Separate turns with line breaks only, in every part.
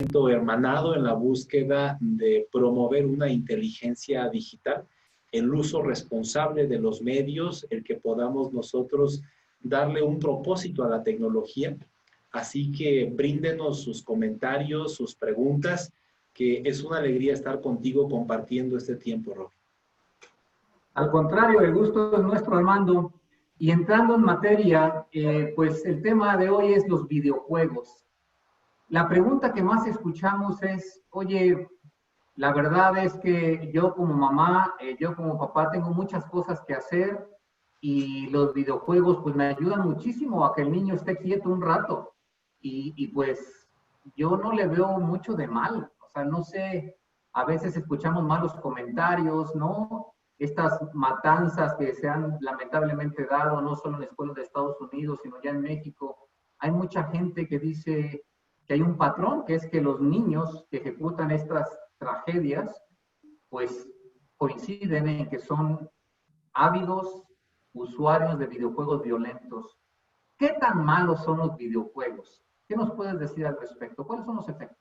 hermanado en la búsqueda de promover una inteligencia digital, el uso responsable de los medios, el que podamos nosotros darle un propósito a la tecnología. Así que bríndenos sus comentarios, sus preguntas, que es una alegría estar contigo compartiendo este tiempo, Rob.
Al contrario, el gusto es nuestro, Armando. Y entrando en materia, pues el tema de hoy es los videojuegos. La pregunta que más escuchamos es, oye, la verdad es que yo como mamá, yo como papá tengo muchas cosas que hacer y los videojuegos pues me ayudan muchísimo a que el niño esté quieto un rato. Y pues yo no le veo mucho de mal. O sea, no sé, a veces escuchamos malos comentarios, ¿no? Estas matanzas que se han lamentablemente dado, no solo en escuelas de Estados Unidos, sino ya en México. Hay mucha gente que dice que hay un patrón, que es que los niños que ejecutan estas tragedias, pues coinciden en que son ávidos usuarios de videojuegos violentos. ¿Qué tan malos son los videojuegos? ¿Qué nos puedes decir al respecto? ¿Cuáles son los efectos?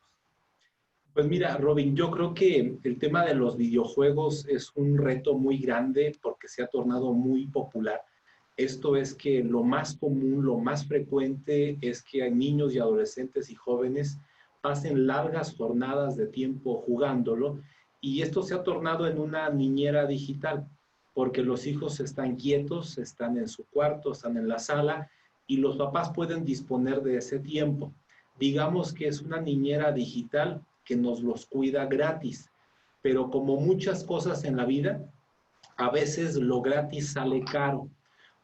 Pues mira, Robin, yo creo que el tema de los videojuegos es un reto muy grande porque se ha tornado muy popular. Esto es que lo más común, lo más frecuente es que niños y adolescentes y jóvenes pasen largas jornadas de tiempo jugándolo y esto se ha tornado en una niñera digital porque los hijos están quietos, están en su cuarto, están en la sala y los papás pueden disponer de ese tiempo. Digamos que es una niñera digital que nos los cuida gratis, pero como muchas cosas en la vida, a veces lo gratis sale caro,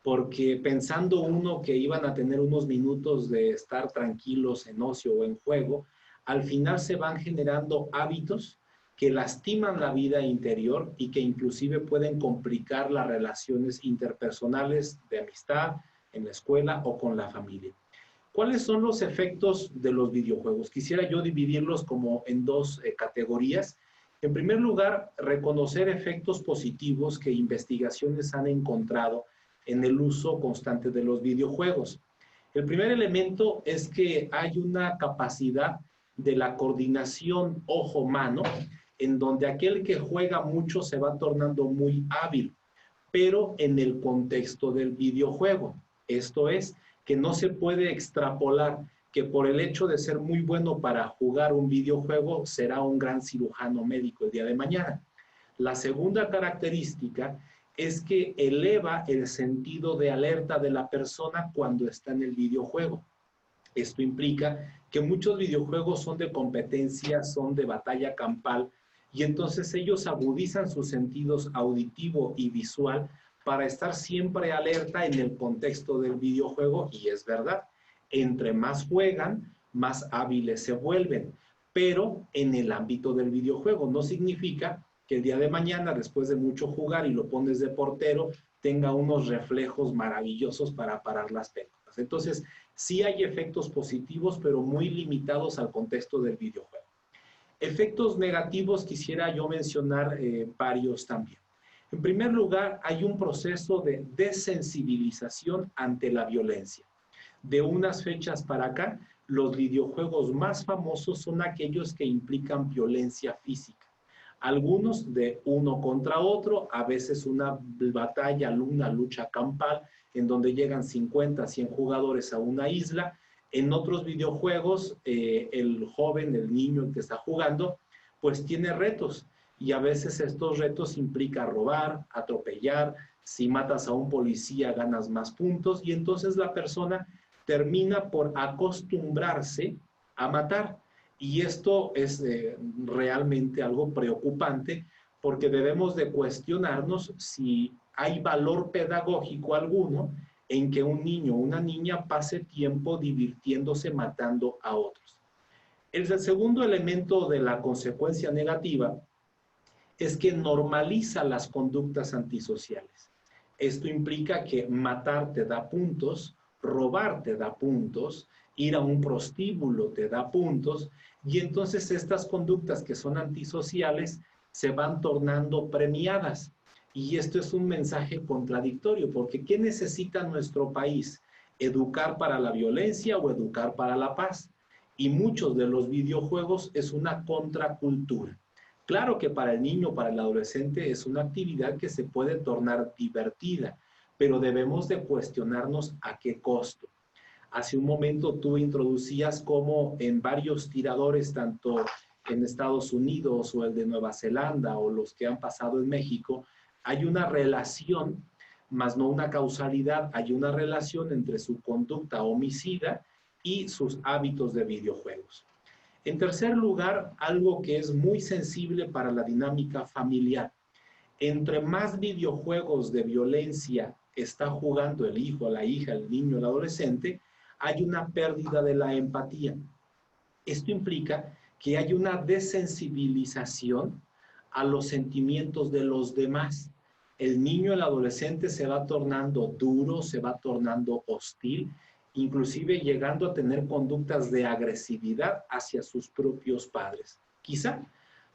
porque pensando uno que iban a tener unos minutos de estar tranquilos en ocio o en juego, al final se van generando hábitos que lastiman la vida interior y que inclusive pueden complicar las relaciones interpersonales de amistad, en la escuela o con la familia. ¿Cuáles son los efectos de los videojuegos? Quisiera yo dividirlos como en dos categorías. En primer lugar, reconocer efectos positivos que investigaciones han encontrado en el uso constante de los videojuegos. El primer elemento es que hay una capacidad de la coordinación ojo-mano, en donde aquel que juega mucho se va tornando muy hábil, pero en el contexto del videojuego. Esto es, que no se puede extrapolar que por el hecho de ser muy bueno para jugar un videojuego será un gran cirujano médico el día de mañana. La segunda característica es que eleva el sentido de alerta de la persona cuando está en el videojuego. Esto implica que muchos videojuegos son de competencia, son de batalla campal, y entonces ellos agudizan sus sentidos auditivo y visual para estar siempre alerta en el contexto del videojuego, y es verdad, entre más juegan, más hábiles se vuelven, pero en el ámbito del videojuego. No significa que el día de mañana, después de mucho jugar y lo pones de portero, tenga unos reflejos maravillosos para parar las pelotas. Entonces, sí hay efectos positivos, pero muy limitados al contexto del videojuego. Efectos negativos quisiera yo mencionar varios también. En primer lugar, hay un proceso de desensibilización ante la violencia. De unas fechas para acá, los videojuegos más famosos son aquellos que implican violencia física. Algunos de uno contra otro, a veces una batalla, una lucha campal, en donde llegan 50, 100 jugadores a una isla. En otros videojuegos, el joven, el niño que está jugando, pues tiene retos. Y a veces estos retos implican robar, atropellar. Si matas a un policía, ganas más puntos. Y entonces la persona termina por acostumbrarse a matar. Y esto es realmente algo preocupante porque debemos de cuestionarnos si hay valor pedagógico alguno en que un niño o una niña pase tiempo divirtiéndose matando a otros. El segundo elemento de la consecuencia negativa es que normaliza las conductas antisociales. Esto implica que matar te da puntos, robar te da puntos, ir a un prostíbulo te da puntos, y entonces estas conductas que son antisociales se van tornando premiadas. Y esto es un mensaje contradictorio, porque ¿qué necesita nuestro país? ¿Educar para la violencia o educar para la paz? Y muchos de los videojuegos es una contracultura. Claro que para el niño, para el adolescente, es una actividad que se puede tornar divertida, pero debemos de cuestionarnos a qué costo. Hace un momento tú introducías cómo en varios tiradores, tanto en Estados Unidos o el de Nueva Zelanda o los que han pasado en México, hay una relación, más no una causalidad, hay una relación entre su conducta homicida y sus hábitos de videojuegos. En tercer lugar, algo que es muy sensible para la dinámica familiar. Entre más videojuegos de violencia está jugando el hijo, la hija, el niño, el adolescente, hay una pérdida de la empatía. Esto implica que hay una desensibilización a los sentimientos de los demás. El niño, el adolescente se va tornando duro, se va tornando hostil, inclusive llegando a tener conductas de agresividad hacia sus propios padres. Quizá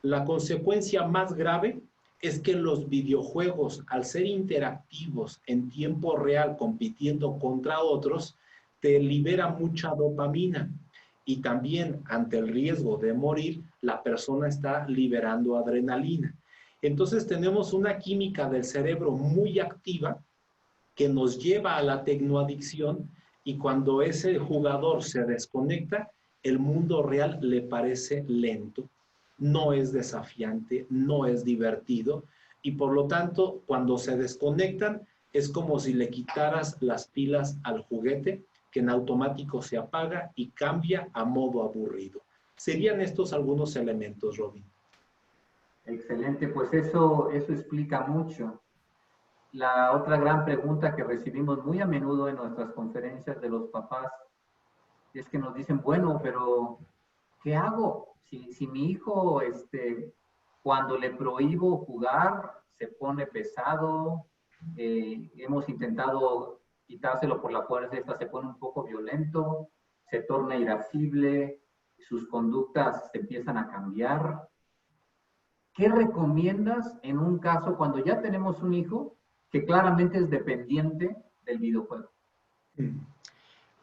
la consecuencia más grave es que los videojuegos, al ser interactivos en tiempo real, compitiendo contra otros, te libera mucha dopamina. Y también ante el riesgo de morir, la persona está liberando adrenalina. Entonces tenemos una química del cerebro muy activa que nos lleva a la tecnoadicción, y cuando ese jugador se desconecta, el mundo real le parece lento, no es desafiante, no es divertido, y por lo tanto, cuando se desconectan, es como si le quitaras las pilas al juguete, que en automático se apaga y cambia a modo aburrido. Serían estos algunos elementos, Robin.
Excelente, pues eso explica mucho. La otra gran pregunta que recibimos muy a menudo en nuestras conferencias de los papás es que nos dicen, bueno, pero ¿qué hago? Si mi hijo, cuando le prohíbo jugar, se pone pesado, hemos intentado quitárselo por la fuerza, se pone un poco violento, se torna irascible, sus conductas se empiezan a cambiar. ¿Qué recomiendas en un caso cuando ya tenemos un hijo que claramente es dependiente del videojuego?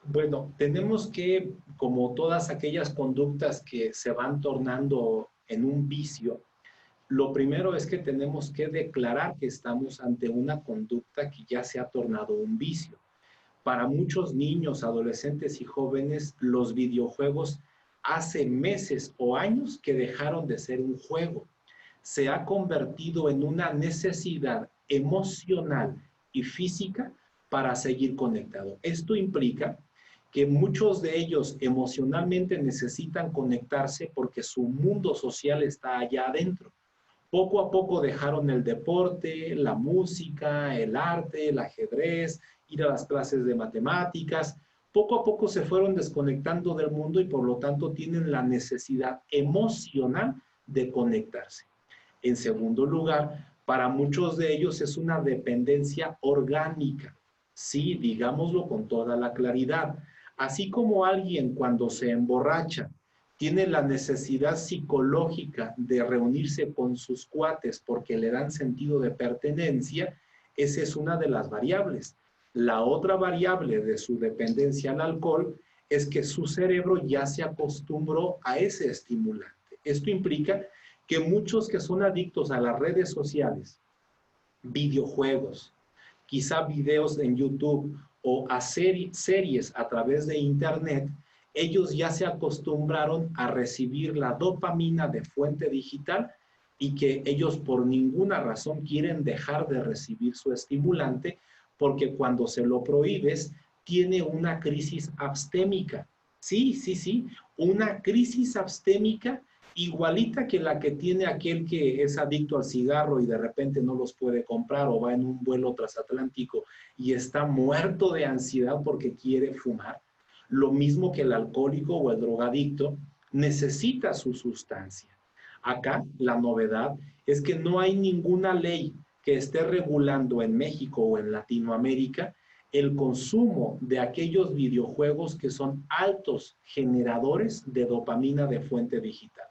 Bueno, tenemos que, como todas aquellas conductas que se van tornando en un vicio, lo primero es que tenemos que declarar que estamos ante una conducta que ya se ha tornado un vicio. Para muchos niños, adolescentes y jóvenes, los videojuegos hace meses o años que dejaron de ser un juego. Se ha convertido en una necesidad emocional y física para seguir conectado. Esto implica que muchos de ellos emocionalmente necesitan conectarse porque su mundo social está allá adentro. Poco a poco dejaron el deporte, la música, el arte, el ajedrez, ir a las clases de matemáticas. Poco a poco se fueron desconectando del mundo y por lo tanto tienen la necesidad emocional de conectarse. En segundo lugar, para muchos de ellos es una dependencia orgánica. Sí, digámoslo con toda la claridad. Así como alguien cuando se emborracha tiene la necesidad psicológica de reunirse con sus cuates porque le dan sentido de pertenencia, esa es una de las variables. La otra variable de su dependencia al alcohol es que su cerebro ya se acostumbró a ese estimulante. Esto implica que muchos que son adictos a las redes sociales, videojuegos, quizá videos en YouTube o a series a través de Internet, ellos ya se acostumbraron a recibir la dopamina de fuente digital y que ellos por ninguna razón quieren dejar de recibir su estimulante porque cuando se lo prohíbes tiene una crisis abstémica. Sí, una crisis abstémica igualita que la que tiene aquel que es adicto al cigarro y de repente no los puede comprar o va en un vuelo transatlántico y está muerto de ansiedad porque quiere fumar. Lo mismo que el alcohólico o el drogadicto necesita su sustancia. Acá la novedad es que no hay ninguna ley que esté regulando en México o en Latinoamérica el consumo de aquellos videojuegos que son altos generadores de dopamina de fuente digital.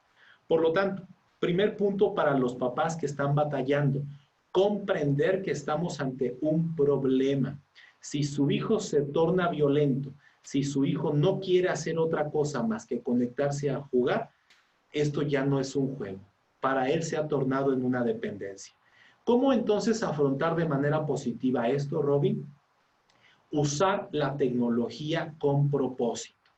Por lo tanto, primer punto para los papás que están batallando, comprender que estamos ante un problema. Si su hijo se torna violento, Si su hijo no quiere hacer otra cosa más que conectarse a jugar, esto ya no es un juego. Para él se ha tornado en una dependencia. ¿Cómo entonces afrontar de manera positiva esto, Robin? Usar la tecnología con propósito.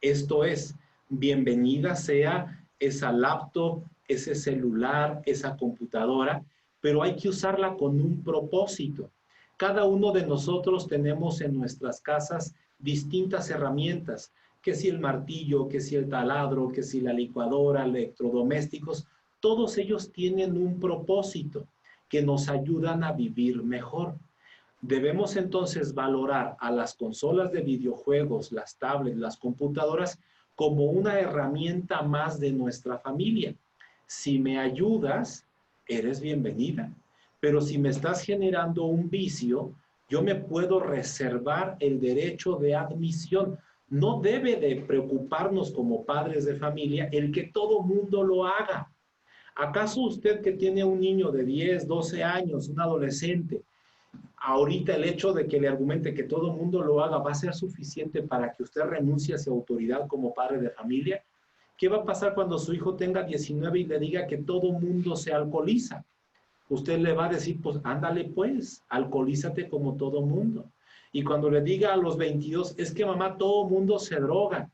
Esto es, bienvenida sea esa laptop, ese celular, esa computadora, pero hay que usarla con un propósito. Cada uno de nosotros tenemos en nuestras casas distintas herramientas, que si el martillo, que si el taladro, que si la licuadora, electrodomésticos, todos ellos tienen un propósito que nos ayudan a vivir mejor. Debemos entonces valorar a las consolas de videojuegos, las tablets, las computadoras, como una herramienta más de nuestra familia. Si me ayudas, eres bienvenida. Pero si me estás generando un vicio, yo me puedo reservar el derecho de admisión. No debe de preocuparnos como padres de familia el que todo mundo lo haga. ¿Acaso usted que tiene un niño de 10, 12 años, un adolescente, ahorita el hecho de que le argumente que todo el mundo lo haga va a ser suficiente para que usted renuncie a su autoridad como padre de familia? ¿Qué va a pasar cuando su hijo tenga 19 y le diga que todo el mundo se alcoholiza? Usted le va a decir, pues ándale pues, alcoholízate como todo mundo. Y cuando le diga a los 22, es que mamá, todo mundo se droga,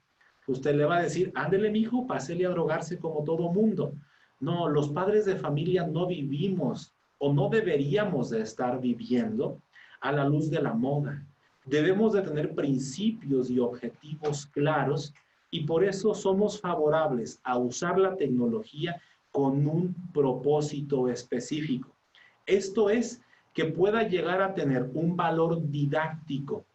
usted le va a decir, ándele mijo, pásele a drogarse como todo mundo. No, los padres de familia no vivimos o no deberíamos de estar viviendo a la luz de la moda. Debemos de tener principios y objetivos claros y por eso somos favorables a usar la tecnología con un propósito específico. Esto es que pueda llegar a tener un valor didáctico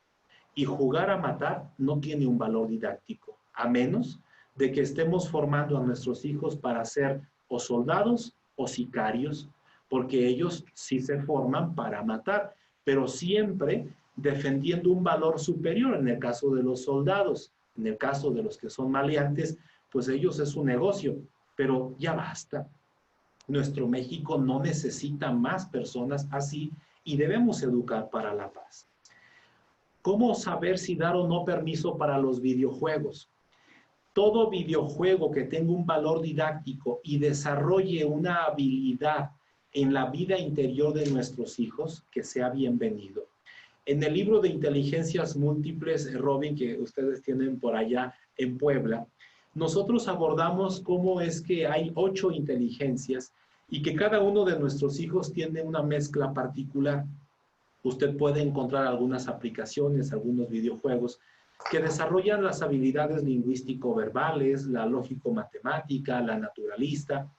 y jugar a matar no tiene un valor didáctico, a menos de que estemos formando a nuestros hijos para ser o soldados o sicarios, porque ellos sí se forman para matar, pero siempre defendiendo un valor superior en el caso de los soldados. En el caso de los que son maleantes, pues ellos es un negocio, pero ya basta. Nuestro México no necesita más personas así y debemos educar para la paz. ¿Cómo saber si dar o no permiso para los videojuegos? Todo videojuego que tenga un valor didáctico y desarrolle una habilidad en la vida interior de nuestros hijos, que sea bienvenido. En el libro de Inteligencias Múltiples, Robin, que ustedes tienen por allá en Puebla, nosotros abordamos cómo es que hay 8 inteligencias y que cada uno de nuestros hijos tiene una mezcla particular. Usted puede encontrar algunas aplicaciones, algunos videojuegos que desarrollan las habilidades lingüístico-verbales, la lógico-matemática, la naturalista.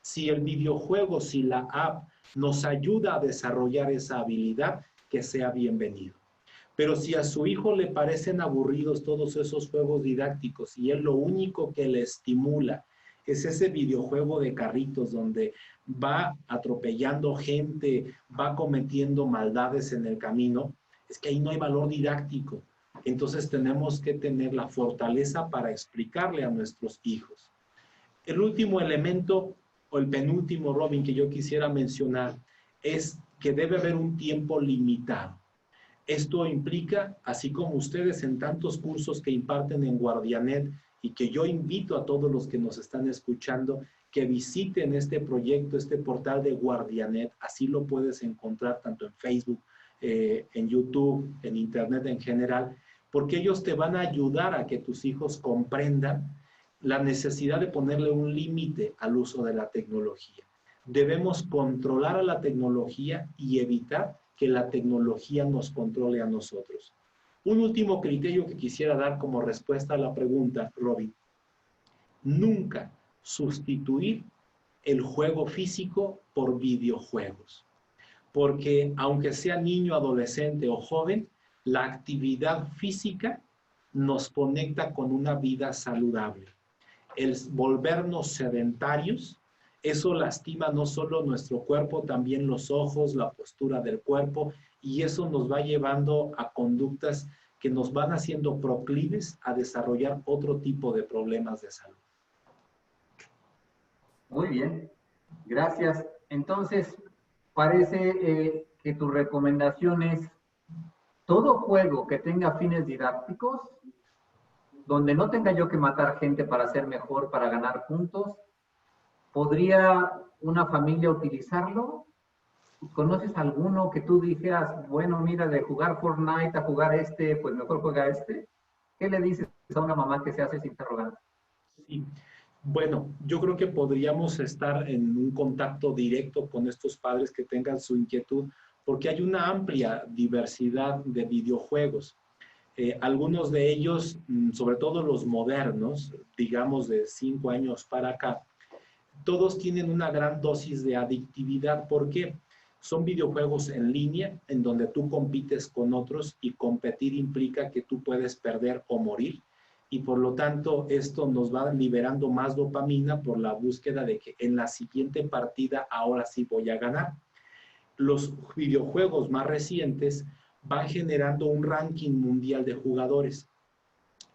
Si el videojuego, si la app nos ayuda a desarrollar esa habilidad, que sea bienvenido. Pero si a su hijo le parecen aburridos todos esos juegos didácticos y él lo único que le estimula es ese videojuego de carritos donde va atropellando gente, va cometiendo maldades en el camino, es que ahí no hay valor didáctico. Entonces tenemos que tener la fortaleza para explicarle a nuestros hijos. El último elemento, o el penúltimo, Robin, que yo quisiera mencionar, es que debe haber un tiempo limitado. Esto implica, así como ustedes en tantos cursos que imparten en Guardianet y que yo invito a todos los que nos están escuchando que visiten este proyecto, este portal de Guardianet, así lo puedes encontrar tanto en Facebook, en YouTube, en Internet en general, porque ellos te van a ayudar a que tus hijos comprendan la necesidad de ponerle un límite al uso de la tecnología. Debemos controlar a la tecnología y evitar que la tecnología nos controle a nosotros. Un último criterio que quisiera dar como respuesta a la pregunta, Robin. Nunca sustituir el juego físico por videojuegos. Porque aunque sea niño, adolescente o joven, la actividad física nos conecta con una vida saludable. El volvernos sedentarios, eso lastima no solo nuestro cuerpo, también los ojos, la postura del cuerpo, y eso nos va llevando a conductas que nos van haciendo proclives a desarrollar otro tipo de problemas de salud.
Muy bien, gracias. Entonces, parece que tu recomendación es todo juego que tenga fines didácticos, donde no tenga yo que matar gente para ser mejor, para ganar puntos, ¿podría una familia utilizarlo? ¿Conoces alguno que tú dijeras, bueno, mira, de jugar Fortnite a jugar este, pues mejor juega este? ¿Qué le dices a una mamá que se hace ese interrogante?
Sí. Bueno, yo creo que podríamos estar en un contacto directo con estos padres que tengan su inquietud, porque hay una amplia diversidad de videojuegos. Algunos de ellos, sobre todo los modernos, digamos de 5 años para acá, todos tienen una gran dosis de adictividad. ¿Por qué? Son videojuegos en línea en donde tú compites con otros y competir implica que tú puedes perder o morir. Y por lo tanto, esto nos va liberando más dopamina por la búsqueda de que en la siguiente partida ahora sí voy a ganar. Los videojuegos más recientes van generando un ranking mundial de jugadores.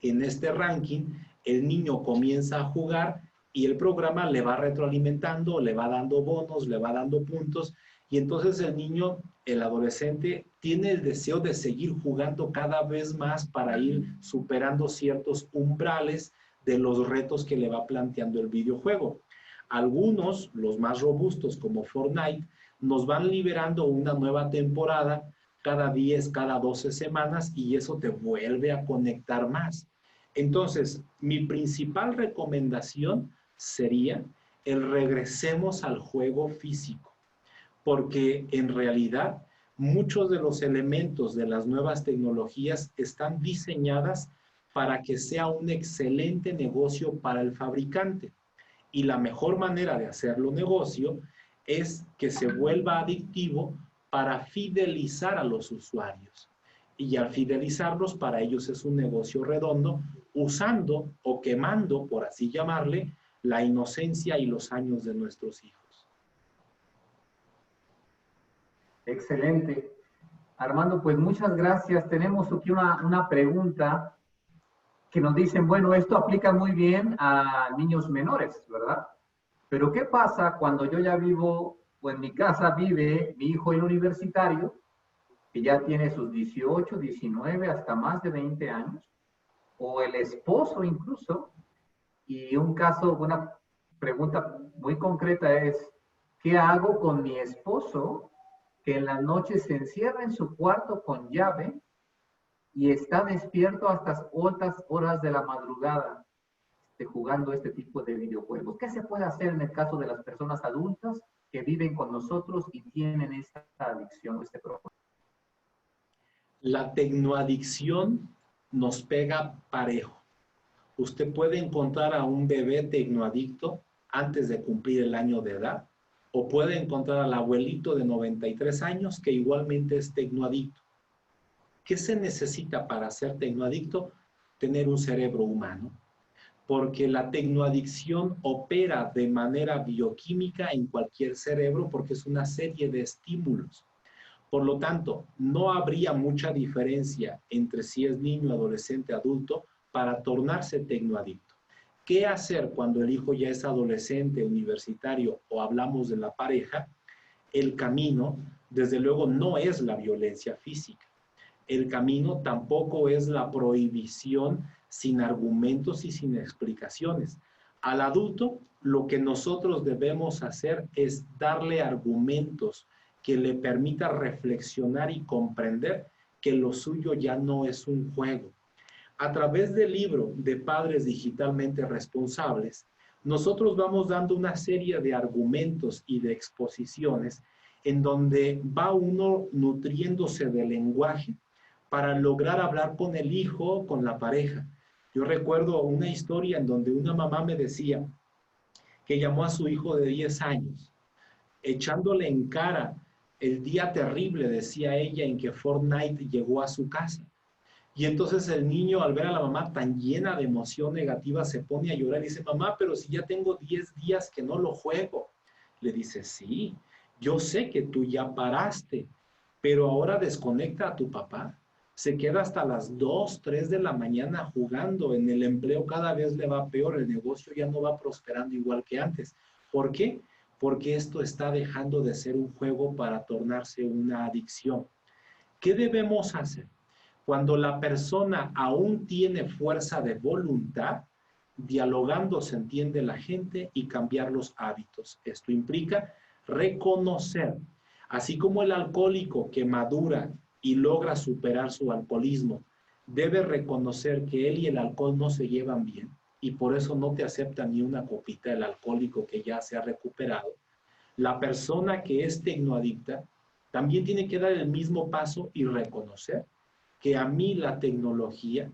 En este ranking, el niño comienza a jugar y el programa le va retroalimentando, le va dando bonos, le va dando puntos, y entonces el niño, el adolescente, tiene el deseo de seguir jugando cada vez más para ir superando ciertos umbrales de los retos que le va planteando el videojuego. Algunos, los más robustos como Fortnite, nos van liberando una nueva temporada cada 10, cada 12 semanas, y eso te vuelve a conectar más. Entonces, mi principal recomendación sería el regresemos al juego físico, porque en realidad muchos de los elementos de las nuevas tecnologías están diseñadas para que sea un excelente negocio para el fabricante. Y la mejor manera de hacerlo negocio es que se vuelva adictivo para fidelizar a los usuarios. Y al fidelizarlos, para ellos es un negocio redondo, usando o quemando, por así llamarle, la inocencia y los años de nuestros hijos.
Excelente. Armando, pues muchas gracias. Tenemos aquí una pregunta que nos dicen, bueno, esto aplica muy bien a niños menores, ¿verdad? Pero ¿qué pasa cuando yo ya vivo, o en mi casa vive mi hijo el universitario, que ya tiene sus 18, 19, hasta más de 20 años, o el esposo incluso? Y un caso, una pregunta muy concreta es, ¿qué hago con mi esposo que en la noche se encierra en su cuarto con llave y está despierto hasta altas horas de la madrugada jugando este tipo de videojuegos? ¿Qué se puede hacer en el caso de las personas adultas que viven con nosotros y tienen esta adicción, este problema?
La tecnoadicción nos pega parejo. Usted puede encontrar a un bebé tecnoadicto antes de cumplir el año de edad, o puede encontrar al abuelito de 93 años que igualmente es tecnoadicto. ¿Qué se necesita para ser tecnoadicto? Tener un cerebro humano, porque la tecnoadicción opera de manera bioquímica en cualquier cerebro porque es una serie de estímulos. Por lo tanto, no habría mucha diferencia entre si es niño, adolescente, adulto, para tornarse tecnoadicto. ¿Qué hacer cuando el hijo ya es adolescente, universitario o hablamos de la pareja? El camino, desde luego, no es la violencia física. El camino tampoco es la prohibición sin argumentos y sin explicaciones. Al adulto, lo que nosotros debemos hacer es darle argumentos que le permita reflexionar y comprender que lo suyo ya no es un juego. A través del libro de Padres Digitalmente Responsables, nosotros vamos dando una serie de argumentos y de exposiciones en donde va uno nutriéndose del lenguaje para lograr hablar con el hijo, con la pareja. Yo recuerdo una historia en donde una mamá me decía que llamó a su hijo de 10 años, echándole en cara el día terrible, decía ella, en que Fortnite llegó a su casa. Y entonces el niño, al ver a la mamá tan llena de emoción negativa, se pone a llorar y dice, mamá, pero si ya tengo 10 días que no lo juego. Le dice, sí, yo sé que tú ya paraste, pero ahora desconecta a tu papá. Se queda hasta las 2, 3 de la mañana jugando. En el empleo cada vez le va peor, el negocio ya no va prosperando igual que antes. ¿Por qué? Porque esto está dejando de ser un juego para tornarse una adicción. ¿Qué debemos hacer? Cuando la persona aún tiene fuerza de voluntad, dialogando se entiende la gente y cambiar los hábitos. Esto implica reconocer, así como el alcohólico que madura y logra superar su alcoholismo, debe reconocer que él y el alcohol no se llevan bien y por eso no te acepta ni una copita el alcohólico que ya se ha recuperado. La persona que es tecnoadicta también tiene que dar el mismo paso y reconocer que a mí la tecnología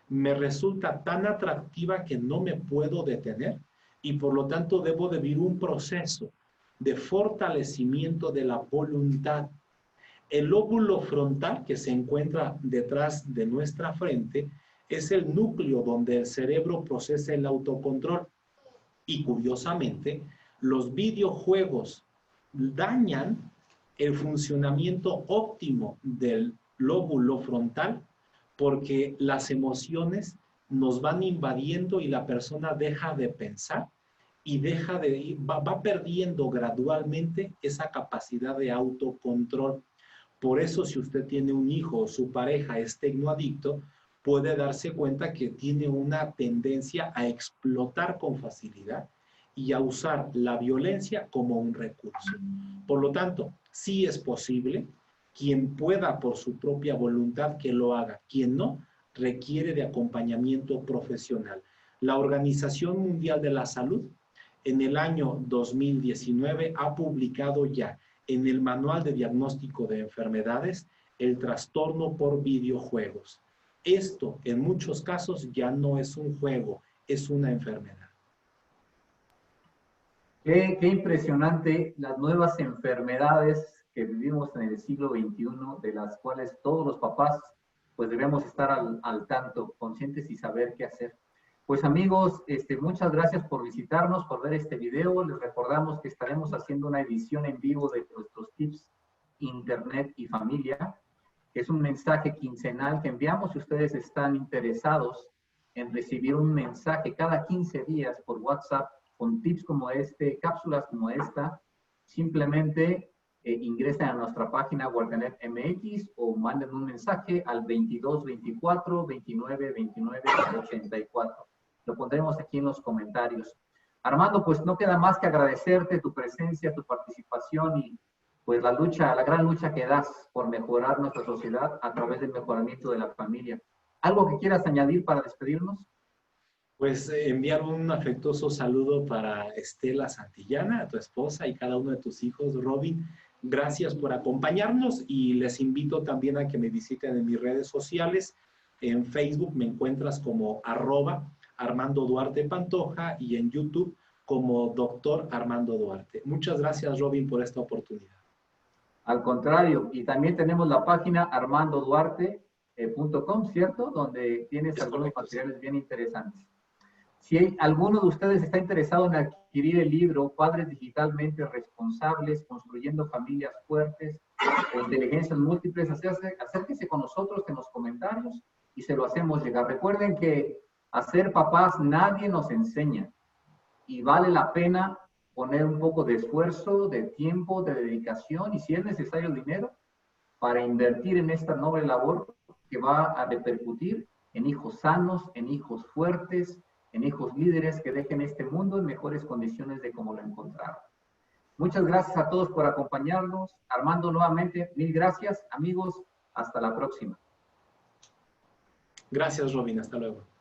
me resulta tan atractiva que no me puedo detener y por lo tanto debo de vivir un proceso de fortalecimiento de la voluntad. El lóbulo frontal que se encuentra detrás de nuestra frente es el núcleo donde el cerebro procesa el autocontrol y curiosamente los videojuegos dañan el funcionamiento óptimo del lóbulo frontal porque las emociones nos van invadiendo y la persona deja de pensar y va perdiendo gradualmente esa capacidad de autocontrol. Por eso, si usted tiene un hijo o su pareja es tecnoadicto, puede darse cuenta que tiene una tendencia a explotar con facilidad y a usar la violencia como un recurso. Por lo tanto, sí es posible. Quien pueda por su propia voluntad que lo haga, quien no, requiere de acompañamiento profesional. La Organización Mundial de la Salud en el año 2019 ha publicado ya en el Manual de Diagnóstico de Enfermedades el trastorno por videojuegos. Esto en muchos casos ya no es un juego, es una enfermedad.
Qué impresionante las nuevas enfermedades que vivimos en el siglo XXI, de las cuales todos los papás pues debemos estar al tanto, conscientes y saber qué hacer. Pues amigos, muchas gracias por visitarnos, por ver este video. Les recordamos que estaremos haciendo una edición en vivo de nuestros tips Internet y Familia. Es un mensaje quincenal que enviamos si ustedes están interesados en recibir un mensaje cada 15 días por WhatsApp con tips como este, cápsulas como esta. Simplemente ingresen a nuestra página Workanet MX o manden un mensaje al 22 24 29 29 84. Lo pondremos aquí en los comentarios. Armando, pues no queda más que agradecerte tu presencia, tu participación y pues la gran lucha que das por mejorar nuestra sociedad a través del mejoramiento de la familia. ¿Algo que quieras añadir para despedirnos?
Pues enviar un afectuoso saludo para Estela Santillana, tu esposa, y cada uno de tus hijos. Robin, gracias por acompañarnos y les invito también a que me visiten en mis redes sociales. En Facebook me encuentras como @Armando Duarte Pantoja y en YouTube como Dr. Armando Duarte. Muchas gracias, Robin, por esta oportunidad.
Al contrario, y también tenemos la página armandoduarte.com, ¿cierto? Donde tienes algunos materiales bien interesantes. Si alguno de ustedes está interesado en adquirir el libro Padres Digitalmente Responsables, Construyendo Familias Fuertes e Inteligencias Múltiples, acérquese con nosotros en los comentarios y se lo hacemos llegar. Recuerden que a ser papás nadie nos enseña y vale la pena poner un poco de esfuerzo, de tiempo, de dedicación y si es necesario dinero para invertir en esta noble labor que va a repercutir en hijos sanos, en hijos fuertes, en hijos líderes que dejen este mundo en mejores condiciones de como lo encontraron. Muchas gracias a todos por acompañarnos. Armando, nuevamente, mil gracias. Amigos, hasta la próxima.
Gracias, Robin. Hasta luego.